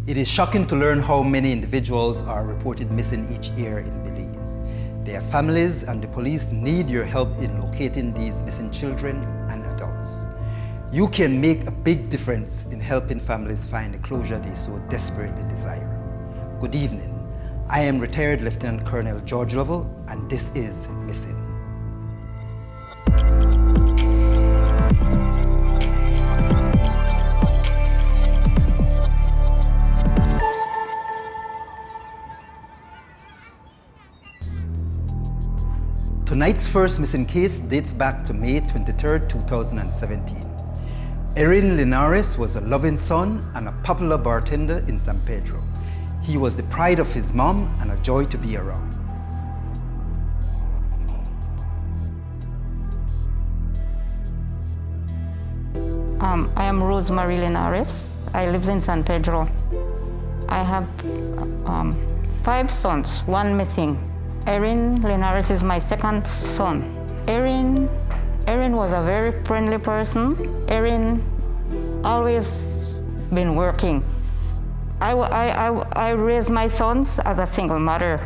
It is shocking to learn how many individuals are reported missing each year in Belize. Their families and the police need your help in locating these missing children and adults. You can make a big difference in helping families find the closure they so desperately desire. Good evening. I am retired Lieutenant Colonel George Lovell, and this is Missing. Tonight's first missing case dates back to May 23, 2017. Erin Linares was a loving son and a popular bartender in San Pedro. He was the pride of his mom and a joy to be around. I am Rosemary Linares. I live in San Pedro. I have 5 sons, 1 missing. Erin Linares is my second son. Erin was a very friendly person. Erin always been working. I raised my sons as a single mother.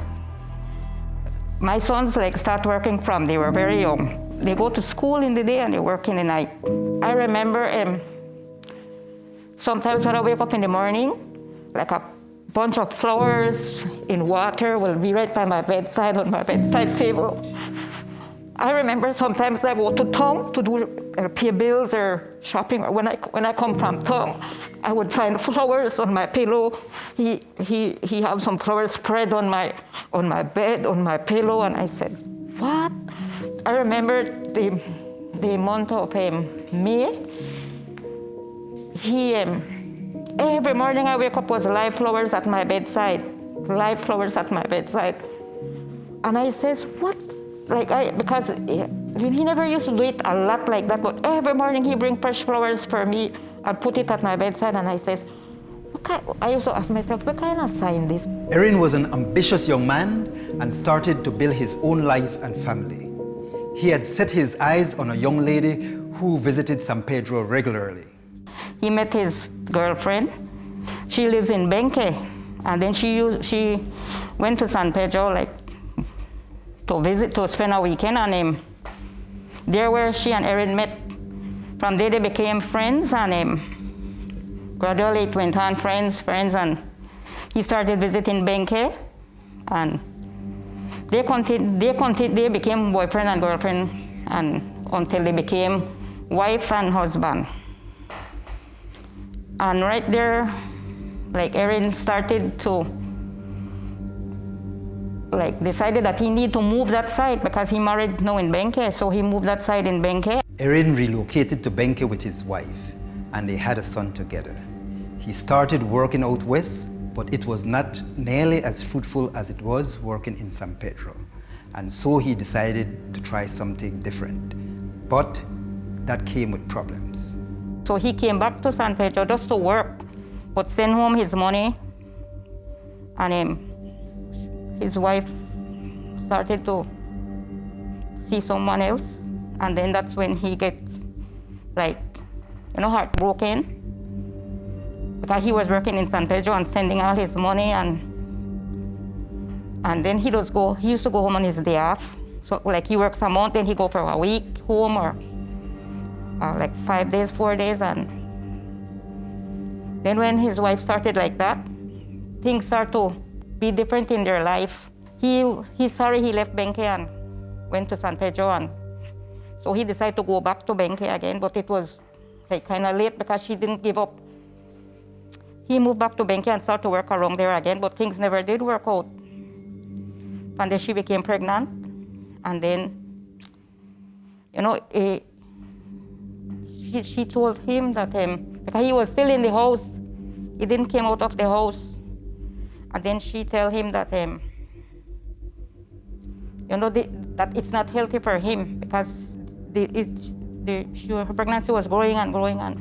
My sons start working from they were very young. They go to school in the day and they work in the night. I remember sometimes when I wake up in the morning, like a bunch of flowers in water will be right by my bedside on my bedside table. I remember sometimes I go to town to do pay bills or shopping, or when I come from town, I would find flowers on my pillow. He have some flowers spread on my bed, on my pillow, and I said, what? I remember the month of May. Every morning I wake up was live flowers at my bedside, live flowers at my bedside. And I says, what? Because he never used to do it a lot like that, but every morning he bring fresh flowers for me and put it at my bedside, and I says, I used to ask myself, what kind of sign this? Erin was an ambitious young man and started to build his own life and family. He had set his eyes on a young lady who visited San Pedro regularly. He met his girlfriend. She lives in Benque, and then she went to San Pedro to spend a weekend, and there where she and Erin met. From there they became friends, and gradually it went on friends, and he started visiting Benque, and they became boyfriend and girlfriend, and until they became wife and husband. And right there, Erin started to decided that he needed to move that side because he married now in Benque, so he moved that side in Benque. Erin relocated to Benque with his wife, and they had a son together. He started working out west, but it was not nearly as fruitful as it was working in San Pedro. And so he decided to try something different. But that came with problems. So he came back to San Pedro just to work, but send home his money, and his wife started to see someone else, and then that's when he gets heartbroken, because he was working in San Pedro and sending all his money, and then he used to go home on his day off. So he works a month, then he go for a week home, or 5 days, 4 days, and then when his wife started like that, things start to be different in their life. He's sorry he left Benque and went to San Pedro, and so he decided to go back to Benque again, but it was kind of late because she didn't give up. He moved back to Benque and started to work around there again, but things never did work out. And then she became pregnant, and then, she told him that because he was still in the house, he didn't come out of the house. And then she tell him that that it's not healthy for him because her pregnancy was growing and growing, and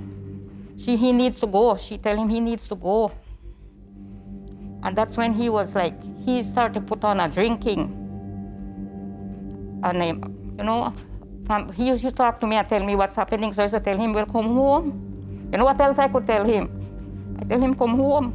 he needs to go. She tell him he needs to go. And that's when he was he started to put on a drinking. And he used to talk to me and tell me what's happening, so I used to tell him, well, come home. You know what else I could tell him? I tell him, come home.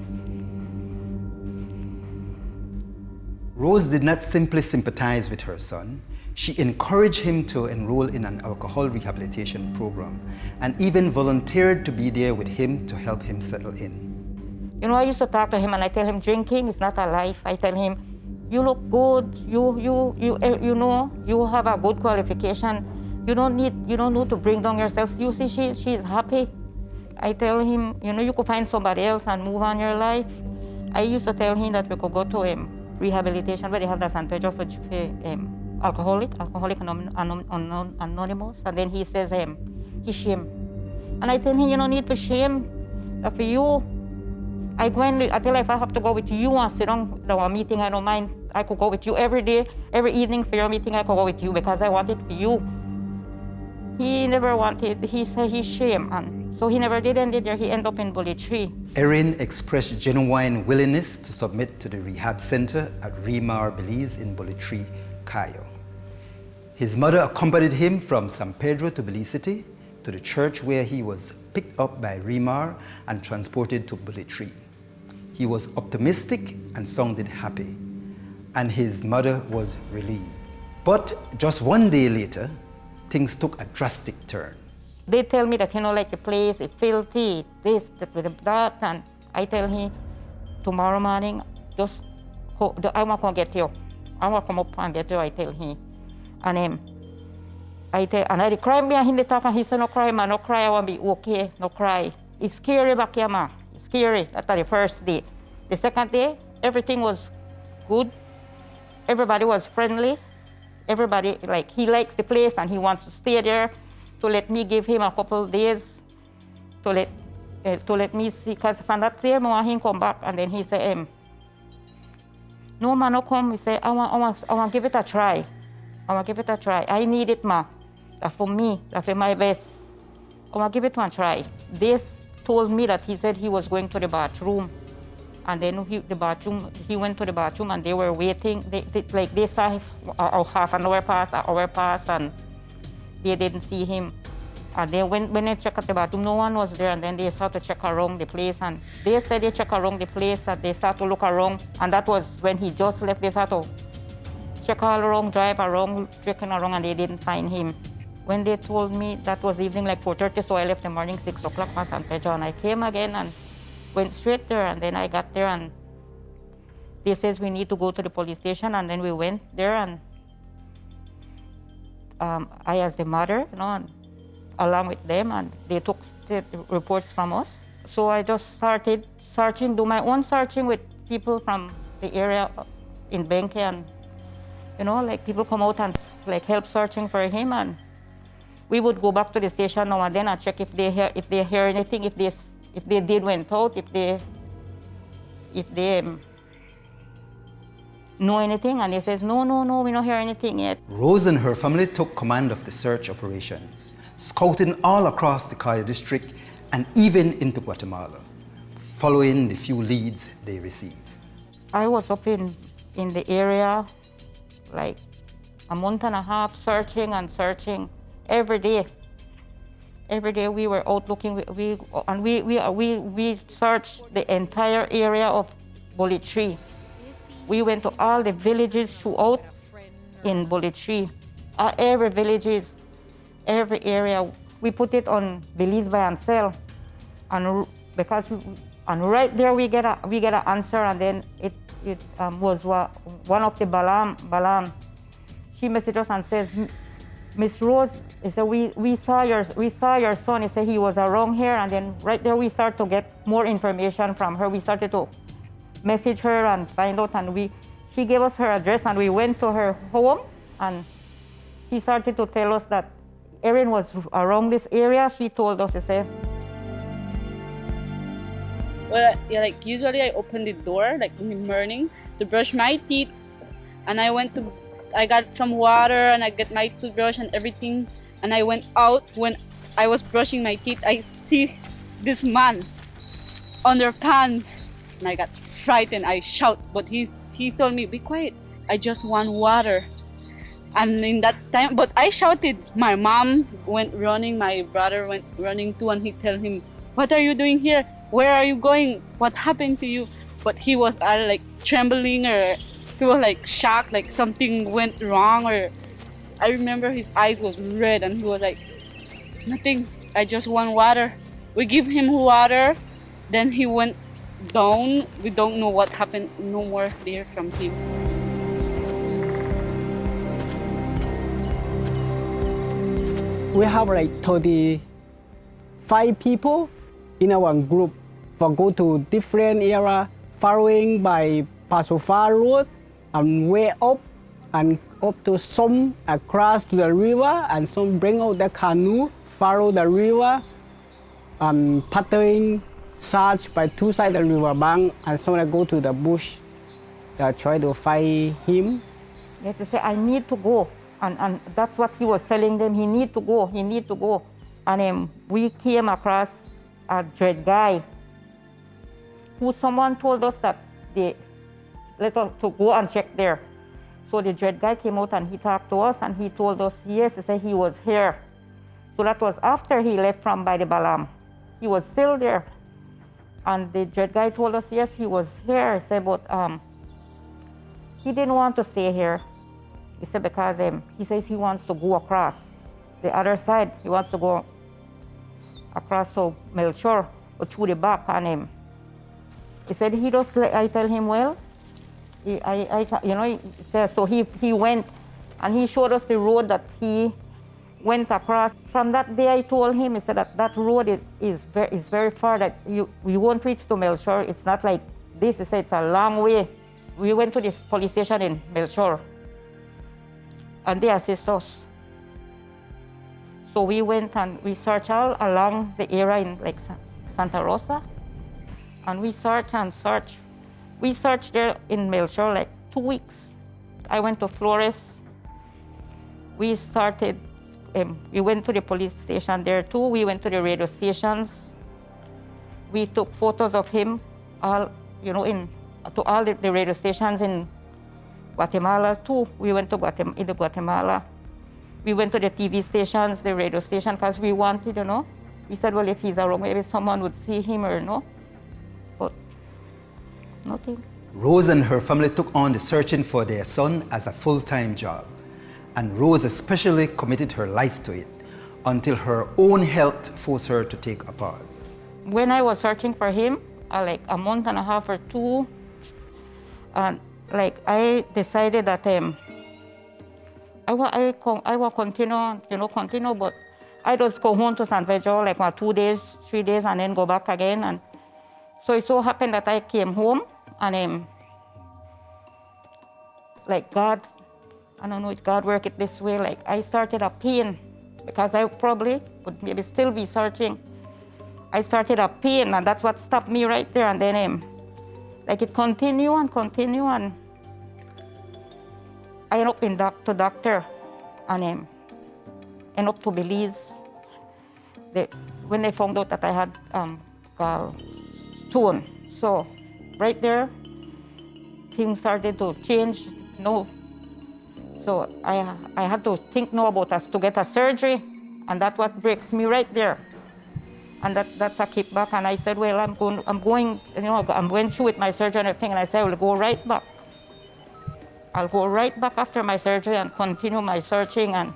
Rose did not simply sympathize with her son, she encouraged him to enroll in an alcohol rehabilitation program and even volunteered to be there with him to help him settle in. You know, I used to talk to him and I tell him drinking is not a life. I tell him, you look good, you know, you have a good qualification. You don't need to bring down yourself. You see, she's happy. I tell him, you know, you could find somebody else and move on your life. I used to tell him that we could go to rehabilitation where they have the San Pedro for Alcoholic Anonymous, and then he says he shame. And I tell him, you don't need to shame. For you, I tell him if I have to go with you and sit down to a meeting, I don't mind. I could go with you every day, every evening for your meeting, I could go with you because I want it for you. He never wanted, he said he's shame, and so he never did end it there. He ended up in Bully Tree. Erin expressed genuine willingness to submit to the rehab center at Remar Belize in Bully Tree, Cayo. His mother accompanied him from San Pedro to Belize City to the church where he was picked up by Remar and transported to Bully Tree. He was optimistic and sounded happy, and his mother was relieved. But just one day later, things took a drastic turn. They tell me that, you know, like the place is filthy, this, that, and I tell him, tomorrow morning, I want to come get you. I want to come up and get you, I tell him. And I cry me and he talk and he said, no cry, man, no cry, I want to be okay, no cry. It's scary back here, man. It's scary. That's the first day. The second day, everything was good. Everybody was friendly. Everybody, like, he likes the place and he wants to stay there. To let me give him a couple of days to let me see, because from that day, I want him come back, and then he said, no man, no come. He said, I want to give it a try. I want to give it a try. I need it, ma. That's for me. That's for my best. I want to give it one try. They told me that he said he was going to the bathroom, and then he went to the bathroom, and they were waiting. They saw half an hour pass, and they didn't see him. And then when they checked at the bathroom, no one was there. And then they started to check around the place. And they said they checked around the place, and they started to look around. And that was when he just left. They started to check all around, drive around, checking around, and they didn't find him. When they told me that was evening like 4:30, so I left the morning 6 o'clock for San Pedro. And I came again and went straight there. And then I got there, and they said we need to go to the police station. And then we went there, and I as the mother, you know, and along with them, and they took the reports from us. So I just started searching, do my own searching with people from the area in Benke, and you know, like people come out and like help searching for him, and we would go back to the station now and then and check if they hear anything, if they did went out, if they know anything, and he says, no, we don't hear anything yet. Rose and her family took command of the search operations, scouting all across the Cayo district and even into Guatemala, following the few leads they received. I was up in the area like a month and a half searching every day. Every day we were out looking, we searched the entire area of Bully Tree. We went to all the villages throughout in Bully Tree. Every villages, every area. We put it on Belize Buy and Sell, and right there we get an answer, and then it was one of the Balam. She messaged us and says, Miss Rose, he said, we saw your son. He said he was around here, and then right there we started to get more information from her. We started to message her and find out, and she gave us her address, and we went to her home, and she started to tell us that Erin was around this area. She told us, she said, well, yeah, like usually I open the door like in the morning to brush my teeth, and I got some water and I get my toothbrush and everything, and I went out. When I was brushing my teeth, I see this man underpants, and I got frightened. I shout, but he told me, be quiet, I just want water. And in that time, but I shouted. My mom went running, my brother went running too, and he told him, what are you doing here? Where are you going? What happened to you? But he was like trembling, or he was like shocked, like something went wrong, or I remember his eyes was red and he was like, nothing, I just want water. We give him water, then he went down. We don't know what happened, no more there from him. We have like 35 people in our group for go to different area, following by Pasofa Road and way up and up to some across to the river, and some bring out the canoe, follow the river, paddling, search by two sides of the river bank, and some go to the bush, try to find him. Yes, he said, I need to go. And that's what he was telling them, he need to go, he need to go. And we came across a dread guy who someone told us that they let us to go and check there. So the dread guy came out and he talked to us and he told us, yes, he said he was here. So that was after he left from by the Balam. He was still there. And the dread guy told us, yes, he was here. He said, but he didn't want to stay here. He said because he says he wants to go across the other side. He wants to go across to Melchor or through the back. And he said he just, I tell him, well, he says, so he went and he showed us the road that he went across. From that day I told him, he said that road is very far, that you won't reach to Melchor. It's not like this. He said it's a long way. We went to the police station in Melchor and they assist us. So we went and we searched all along the area in like Santa Rosa, and we searched and searched. We searched there in Melchor like 2 weeks. I went to Flores. We started, we went to the police station there too. We went to the radio stations. We took photos of him, all, to all the radio stations in Guatemala too. We went to Guatemala. We went to the TV stations, the radio station, because we wanted, We said, well, if he's around, maybe someone would see him or no. But nothing. Rose and her family took on the searching for their son as a full-time job. And Rose especially committed her life to it until her own health forced her to take a pause. When I was searching for him, like a month and a half or two, I decided that I will continue, but I just go home to San Pedro like 2 days, 3 days, and then go back again. And so it so happened that I came home, and like God, I don't know if God worked it this way, like I started a pain, because I probably would maybe still be searching. I started a pain, and that's what stopped me right there. And then like it continue, and I ended up in doctor, and ended up to Belize. When they found out that I had gallstone, so right there, things started to change. So I had to think now about us to get a surgery, and that's what breaks me right there. And that's a kickback. And I said, well, I'm going through with my surgery and everything. And I said, I will go right back. I'll go right back after my surgery and continue my searching. And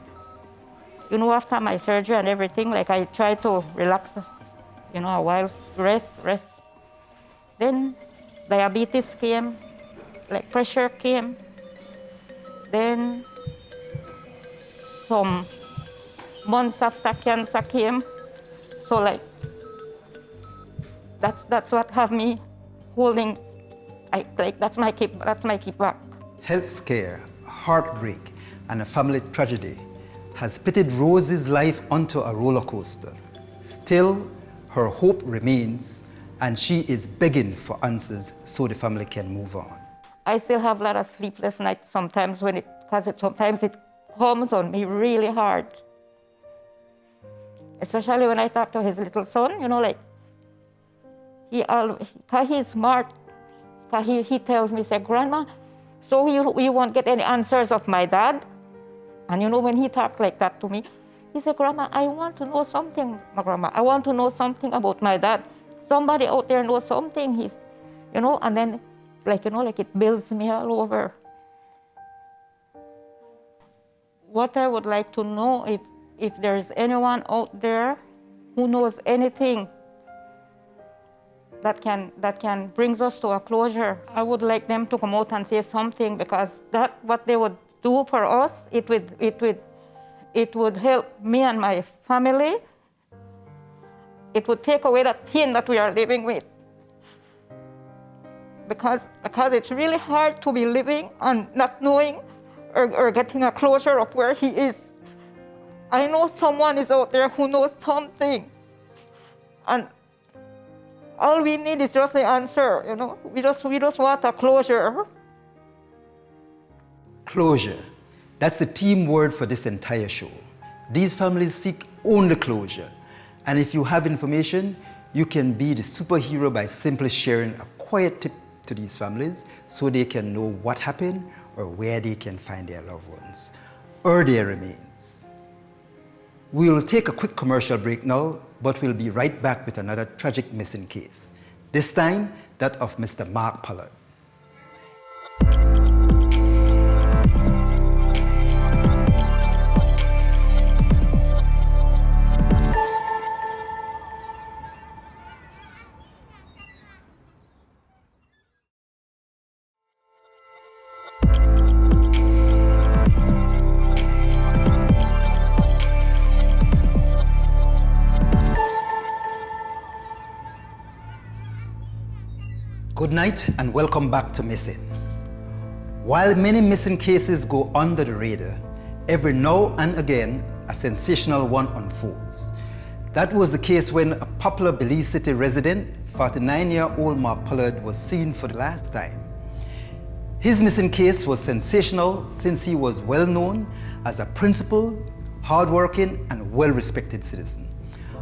after my surgery and everything, like I tried to relax, a while, rest. Then diabetes came, like pressure came. Then some months after cancer came. So like, that's what have me holding, that's my kickback. Health scare, heartbreak, and a family tragedy has pitted Rose's life onto a roller coaster. Still, her hope remains, and she is begging for answers so the family can move on. I still have a lot of sleepless nights sometimes sometimes it comes on me really hard. Especially when I talk to his little son, cause he's smart. Cause he tells me, say, Grandma, so you won't get any answers of my dad? And when he talks like that to me, he said, Grandma, I want to know something, Grandma. I want to know something about my dad. Somebody out there knows something. And then, like it builds me all over. What I would like to know, if there's anyone out there who knows anything that can bring us to a closure, I would like them to come out and say something, because that what they would do for us, it would help me and my family. It would take away that pain that we are living with. Because it's really hard to be living and not knowing or getting a closure of where he is. I know someone is out there who knows something. And all we need is just the answer, you know. We just want a closure. Closure. That's the team word for this entire show. These families seek only closure. And if you have information, you can be the superhero by simply sharing a quiet tip to these families so they can know what happened or where they can find their loved ones or their remains. We'll take a quick commercial break now, but we'll be right back with another tragic missing case. This time, that of Mr. Mark Pollard. Good night and welcome back to Missing. While many missing cases go under the radar, every now and again a sensational one unfolds. That was the case when a popular Belize City resident, 49-year-old Mark Pollard, was seen for the last time. His missing case was sensational since he was well known as a principled, hardworking and well-respected citizen.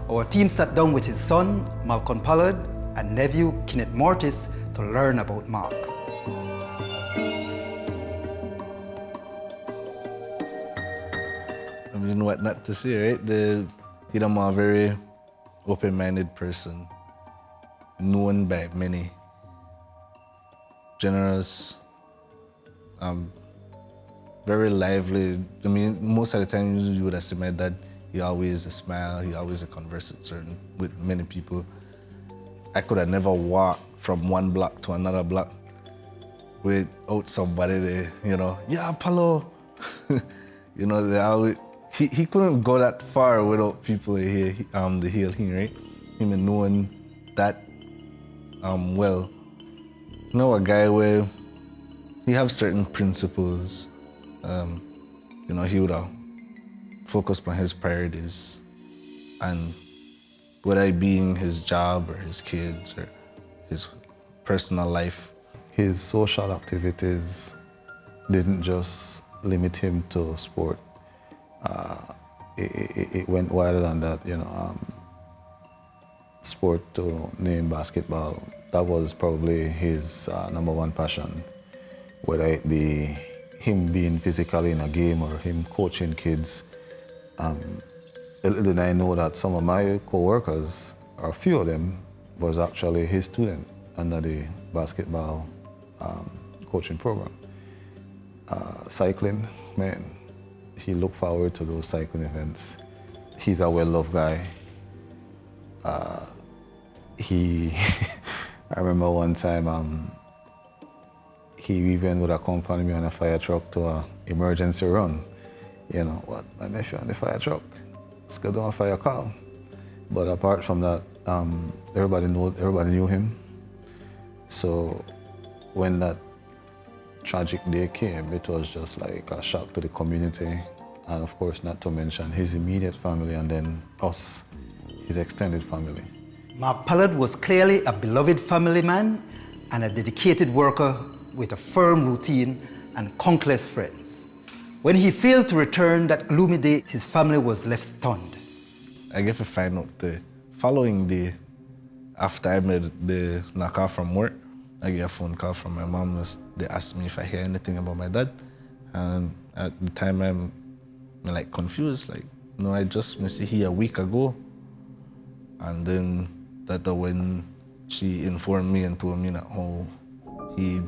Our team sat down with his son, Malcolm Pollard, and nephew, Kenneth Mortis, to learn about Mark. I mean, what not to say, right? He's a very open-minded person, known by many, generous, very lively. I mean, most of the time you would have seen my dad, he always a smile, he always a converse with many people. I could have never walked from one block to another block without somebody there, you know, yeah, Paulo. You know, they always, he couldn't go that far without people here, the hail him, right? Him and knowing that well. You know, a guy where he have certain principles, you know, he would have focused on his priorities, and whether it being his job or his kids or his personal life. His social activities didn't just limit him to sport. It went wider than that, you know. Sport, to name basketball, that was probably his number one passion. Whether it be him being physically in a game or him coaching kids. Little did I know that some of my co-workers, or a few of them, was actually his student under the basketball coaching program. Cycling, man, he looked forward to those cycling events. He's a well-loved guy. I remember one time he even would accompany me on a fire truck to an emergency run. You know, what, my nephew on the fire truck, let's go do a fire call. But apart from that, everybody knew him. So when that tragic day came, it was just like a shock to the community, and of course not to mention his immediate family and then us, his extended family. Mark Pollard was clearly a beloved family man and a dedicated worker with a firm routine and countless friends. When he failed to return that gloomy day, his family was left stunned. I get to find out the following day, after I made the knock off from work, I get a phone call from my mom. They asked me if I hear anything about my dad. And at the time I'm like confused, like, no, I just missed here a week ago. And then that when she informed me and told me that, oh, he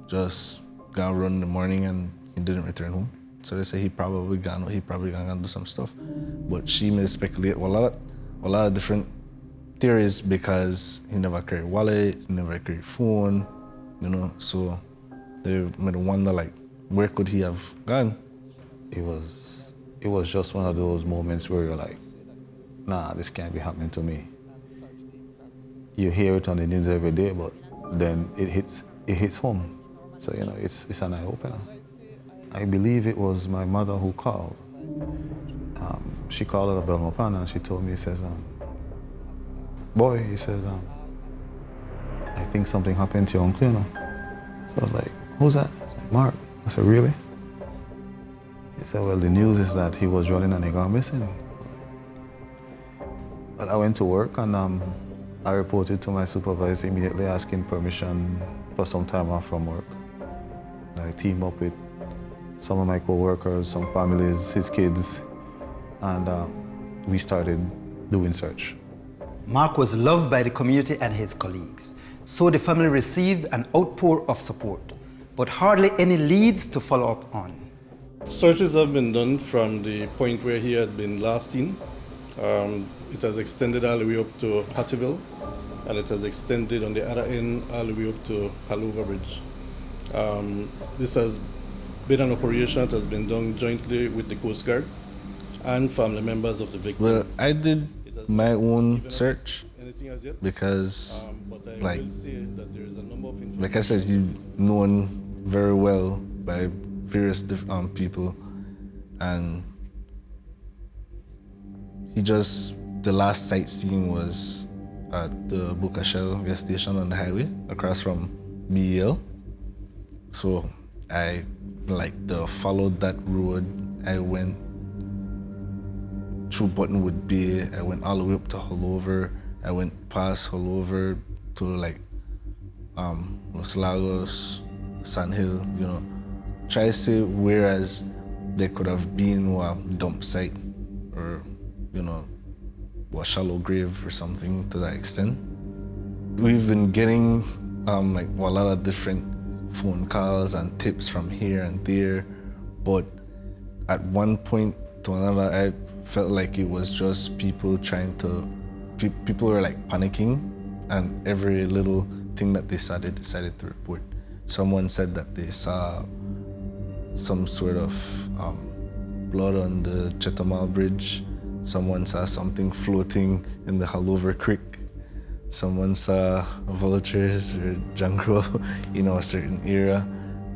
just got run in the morning and he didn't return home. So they say he probably gonna do some stuff. But she may speculate a lot of different theories because he never carried wallet, he never carried phone, you know, so they might wonder like, where could he have gone? It was just one of those moments where you're like, nah, this can't be happening to me. You hear it on the news every day, but then it hits home. So, you know, it's an eye-opener. I believe it was my mother who called. She called at Belmopan and she told me, he says, boy, he says, I think something happened to your uncle, you know. So I was like, who's that? I was like, Mark. I said, really? He said, well, the news is that he was running and he got missing. But I went to work and I reported to my supervisor immediately asking permission for some time off from work. I teamed up with some of my co-workers, some families, his kids, and we started doing search. Mark was loved by the community and his colleagues, so the family received an outpour of support, but hardly any leads to follow up on. Searches have been done from the point where he had been last seen. It has extended all the way up to Hattieville, and it has extended on the other end all the way up to Halover Bridge. This has been an operation that has been done jointly with the Coast Guard and family members of the victim. Well, I did my own search because, like I said, he's known very well by various people, and the last sightseeing was at the Bukashel gas station on the highway across from BEL. So I followed that road. I went through Buttonwood Bay. I went all the way up to Halover. I went past Halover to Los Lagos, Sand Hill, you know. Try to see whereas there could have been a dump site or, you know, a shallow grave or something to that extent. We've been getting a lot of different phone calls and tips from here and there, but at one point to another, I felt like it was just people people were like panicking, and every little thing that they saw, they decided to report. Someone said that they saw some sort of blood on the Chetamal Bridge. Someone saw something floating in the Halover Creek. Someone saw vultures or jungle in a certain area,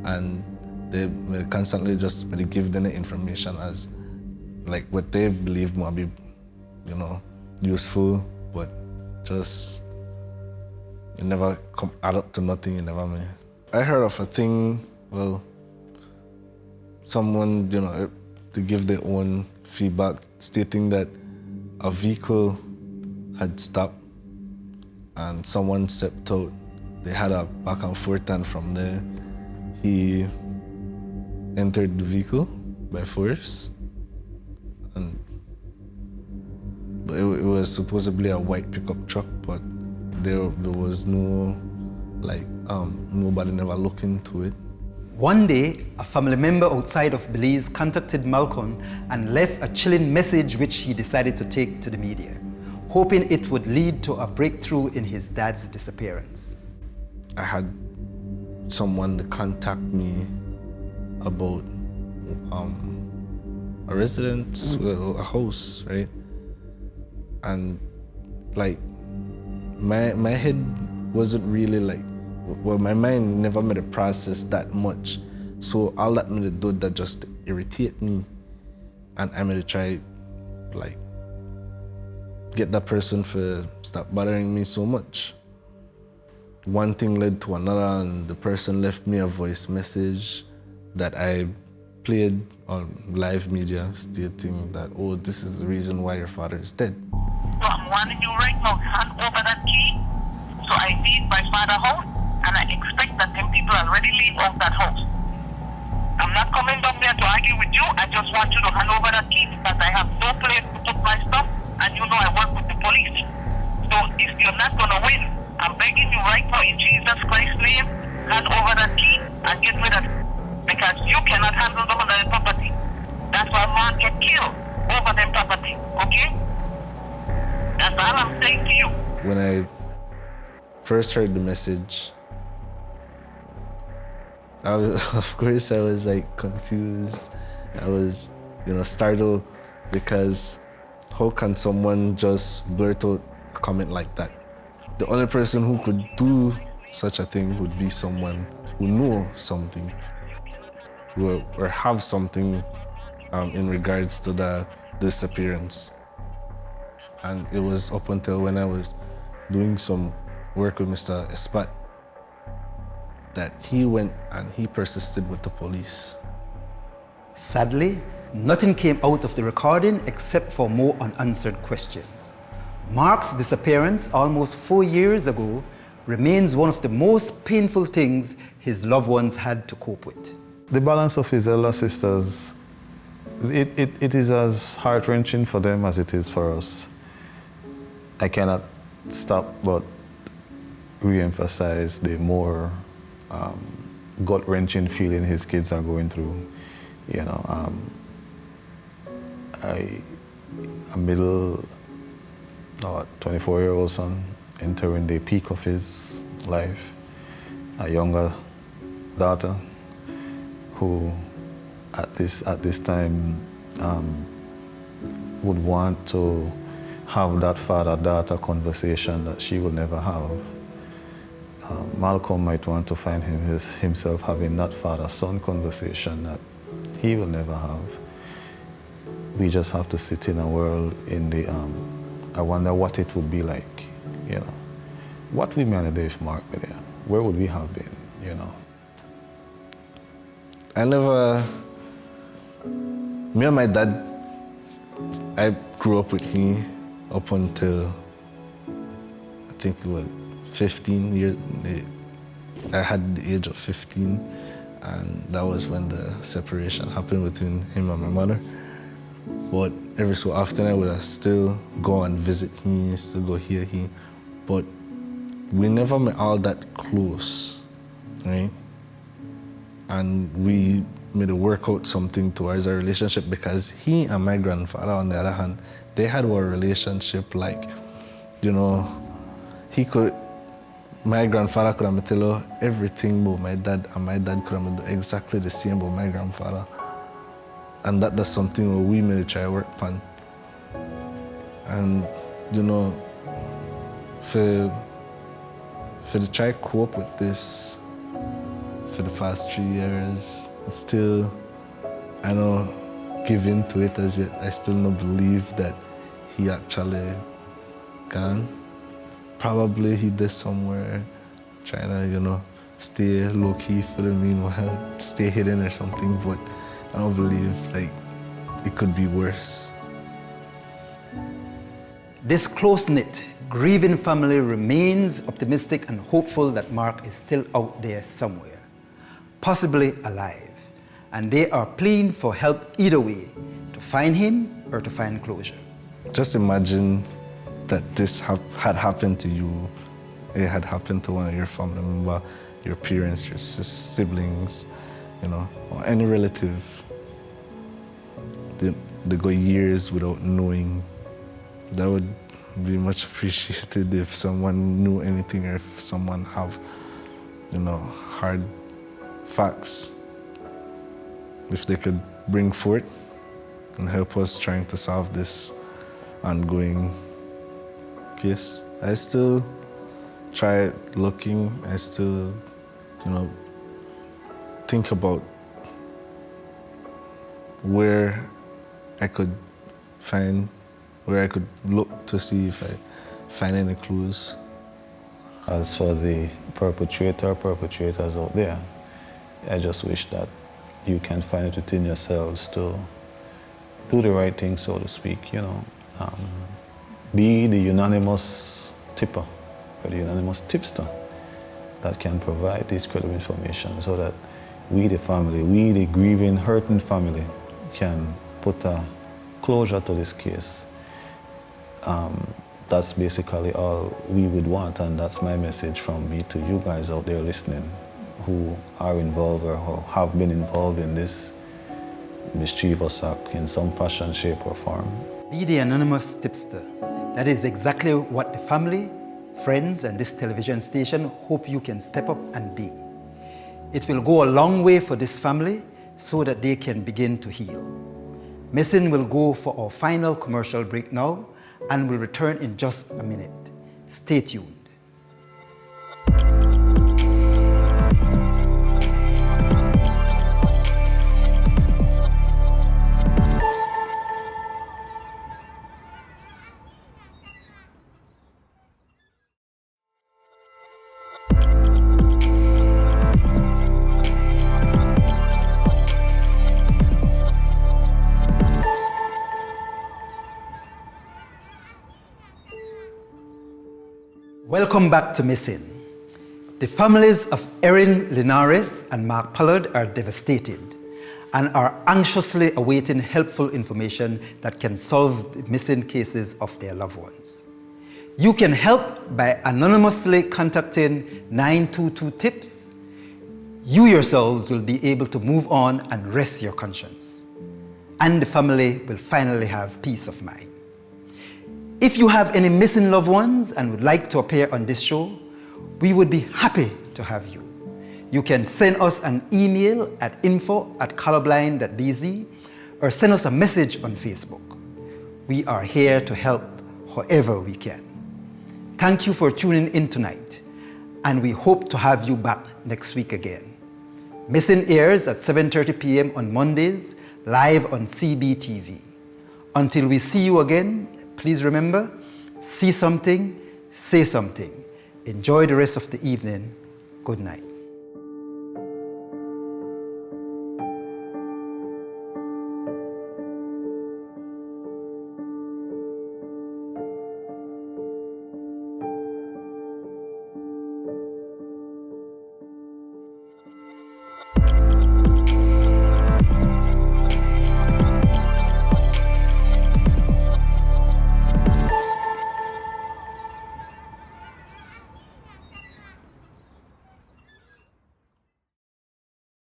and they constantly just give them the information as like what they believe might be, you know, useful, but just it never add up to nothing. It never made. I heard of a thing. Well, someone, you know, to give their own feedback, stating that a vehicle had stopped and someone stepped out. They had a back and forth, and from there, he entered the vehicle by force. But it was supposedly a white pickup truck, but there was no, nobody never looked into it. One day, a family member outside of Belize contacted Malcolm and left a chilling message which he decided to take to the media, hoping it would lead to a breakthrough in his dad's disappearance. I had someone to contact me about a residence, well, a house, right? And my head wasn't really my mind never made a process that much. So all that made it do that just irritate me, and I made to try get that person to stop bothering me so much. One thing led to another, and the person left me a voice message that I played on live media stating that, oh, this is the reason why your father is dead. So I'm warning you right now, hand over that key. So I leave my father's house, and I expect that them people already leave off that house. I'm not coming down there to argue with you. I just want you to hand over that key because I have no place to put my stuff, and you know I work with the police. So if you're not going to win, I'm begging you right now in Jesus Christ's name, hand over that key and get rid of it. Because you cannot handle the property. killed over their property, okay? That's all I'm saying to you. When I first heard the message, of course I was like confused. I was, startled, because how can someone just blurt out a comment like that? The only person who could do such a thing would be someone who knows something, or have something in regards to the disappearance. And it was up until when I was doing some work with Mr. Espat that he went and he persisted with the police. Sadly, nothing came out of the recording except for more unanswered questions. Mark's disappearance almost 4 years ago remains one of the most painful things his loved ones had to cope with. The balance of his elder sisters, it is as heart-wrenching for them as it is for us. I cannot stop but re-emphasize the more gut-wrenching feeling his kids are going through. A middle 24-year-old son entering the peak of his life, a younger daughter who at this time would want to have that father-daughter conversation that she will never have. Malcolm might want to find himself having that father-son conversation that he will never have. We just have to sit in a world in the, I wonder what it would be like, What we managed if Mark were there? Where would we have been, Me and my dad, I grew up with him up until, I think it was 15 years. I had the age of 15, and that was when the separation happened between him and my mother. But every so often I would still go and visit him, still go hear him. But we never met all that close, right? And we made it work out something towards our relationship, because he and my grandfather, on the other hand, they had a relationship like, my grandfather could have tell her everything about my dad, and my dad could have do exactly the same about my grandfather. And that's something where we made a try work on. And, for the try cope with this for the past 3 years, still, I don't give in to it as yet. I still don't believe that he actually gone. Probably he did somewhere, trying to, stay low-key for the meanwhile, stay hidden or something, but I don't believe, it could be worse. This close-knit, grieving family remains optimistic and hopeful that Mark is still out there somewhere, possibly alive, and they are pleading for help either way, to find him or to find closure. Just imagine that this had happened to you. It had happened to one of your family members, your parents, your siblings, or any relative. They go years without knowing. That would be much appreciated if someone knew anything, or if someone have, hard facts. If they could bring forth and help us trying to solve this ongoing case. I still try looking. I still, think about where I could look to see if I find any clues. As for the perpetrators out there, I just wish that you can find it within yourselves to do the right thing, so to speak, be the unanimous tipper or the unanimous tipster that can provide this credible information, so that we, the family, we, the grieving, hurting family, can put a closure to this case. That's basically all we would want, and that's my message from me to you guys out there listening, who are involved or who have been involved in this mischievous act in some fashion, shape, or form. Be the anonymous tipster. That is exactly what the family, friends, and this television station hope you can step up and be. It will go a long way for this family so that they can begin to heal. Missing will go for our final commercial break now and will return in just a minute. Stay tuned. Welcome back to Missing. The families of Erin Linares and Mark Pollard are devastated and are anxiously awaiting helpful information that can solve the missing cases of their loved ones. You can help by anonymously contacting 922 TIPS. You yourselves will be able to move on and rest your conscience. And the family will finally have peace of mind. If you have any missing loved ones and would like to appear on this show, we would be happy to have you. You can send us an email at info@colorblind.bz or send us a message on Facebook. We are here to help however we can. Thank you for tuning in tonight, and we hope to have you back next week again. Missing airs at 7:30 p.m. on Mondays, live on CBTV. Until we see you again, please remember, see something, say something. Enjoy the rest of the evening. Good night.